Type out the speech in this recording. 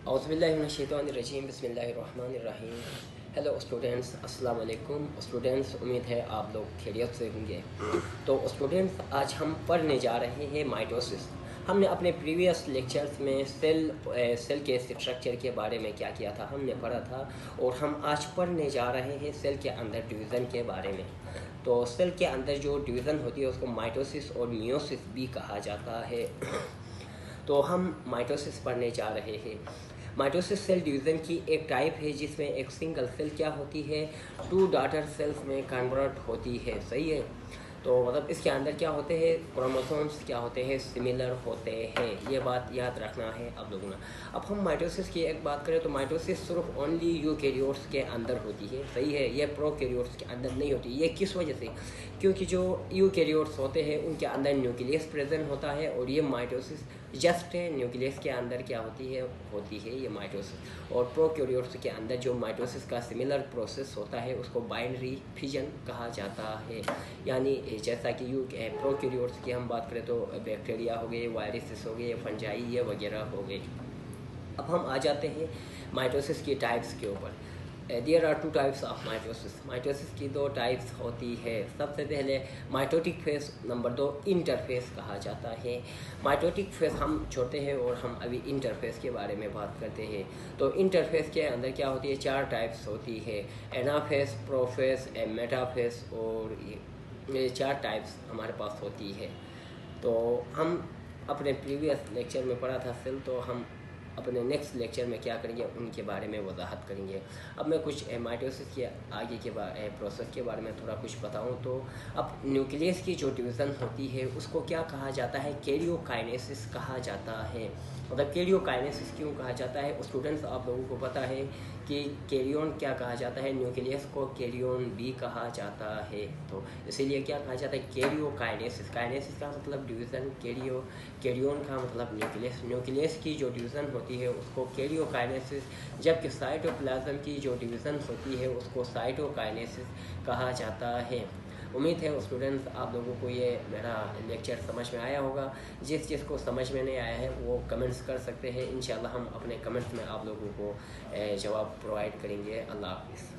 औज़ुबिल्लाहिमिनश्शैतानिर्रजीम बिस्मिल्लाहिर्रहमानिर्रहीम। Hello students, अस्सलाम वालेकुम। स्टूडेंट्स, उम्मीद है आप लोग खैरियत से होंगे। तो स्टूडेंट्स, आज हम पढ़ने जा रहे हैं माइटोसिस। हमने अपने प्रीवियस लेक्चर्स में सेल के स्ट्रक्चर के बारे में क्या किया था, हमने पढ़ा था। और हम आज पढ़ने जा रहे हैं सेल के अंदर डिवीज़न के बारे में। तो सेल के अंदर जो डिवीज़न होती है उसको माइटोसिस और मियोसिस भी कहा जाता है। तो हम माइटोसिस पढ़ने जा रहे हैं। माइटोसिस सेल डिवीज़न की एक टाइप है जिसमें एक सिंगल सेल क्या होती है, 2 डॉटर सेल्स में कन्वर्ट होती है। सही है। तो मतलब इसके अंदर क्या होते हैं, क्रोमोसोम्स क्या होते हैं, सिमिलर होते हैं। ये बात याद रखना है आप लोगों ने। अब हम माइटोसिस की एक बात करें तो माइटोसिस सिर्फ ओनली यूकैरियोट्स के अंदर होती है। सही है। ये प्रोकैरियोट्स के अंदर नहीं होती। ये किस वजह से? क्योंकि जो यूकैरियोट्स होते हैं उनके अंदर न्यूक्लियस प्रेजेंट होता है, और ये माइटोसिस जस्ट न्यूक्लियस के अंदर क्या होती है ये माइटोसिस। और प्रोकैरियोट्स के अंदर जो माइटोसिस का सिमिलर प्रोसेस होता है उसको बाइनरी फिजन कहा जाता है। यानी जैसा कि प्रोकैरियोट्स की हम बात करें तो बैक्टीरिया हो गए, वायरसेस हो गए, फंजाई ये वगैरह हो गए। अब हम आ जाते हैं माइटोसिस की टाइप्स के ऊपर। There are 2 types of mitosis. Mitosis की 2 टाइप्स होती है। सबसे पहले माइटोटिक फेस, नंबर 2 इंटरफेस कहा जाता है। माइटोटिक फेस हम छोड़ते हैं और हम अभी इंटरफेस के बारे में बात करते हैं। तो इंटरफेस के अंदर क्या होती है, 4 टाइप्स होती है, एनाफेस, प्रोफेस, मेटाफेस, और ये 4 टाइप्स हमारे पास होती है। तो हम अपने प्रीवियस लेक्चर में पढ़ा था सेल, तो हम अपने नेक्स्ट लेक्चर में क्या करेंगे उनके बारे में वजाहत करेंगे। अब मैं कुछ माइटोसिस के आगे के प्रोसेस के बारे में थोड़ा कुछ बताऊं तो अब न्यूक्लियस की जो डिवीज़न होती है उसको क्या कहा जाता है, कैरियोकाइनेसिस कहा जाता है। मतलब कैरियोकाइनेसिस क्यों कहा जाता है स्टूडेंट्स, आप लोगों को पता है कि कैरियन क्या कहा जाता है, न्यूक्लियस को कैरियन भी कहा जाता है। तो इसीलिए क्या कहा जाता है, कैरियोकाइनेसिस। काइनेसिस का मतलब डिवीज़न, कैरियन का मतलब न्यूक्लियस। न्यूक्लियस की जो डिवीज़न होती है उसको कैरियोकाइनेसिस, जबकि साइटोप्लाज्म की जो डिवीज़न होती है उसको साइटोकाइनेसिस कहा जाता है। उम्मीद है स्टूडेंट्स आप लोगों को ये मेरा लेक्चर समझ में आया होगा। जिस को समझ में नहीं आया है वो कमेंट्स कर सकते हैं। इंशाल्लाह हम अपने कमेंट्स में आप लोगों को जवाब प्रोवाइड करेंगे। अल्लाह हाफ़िज़।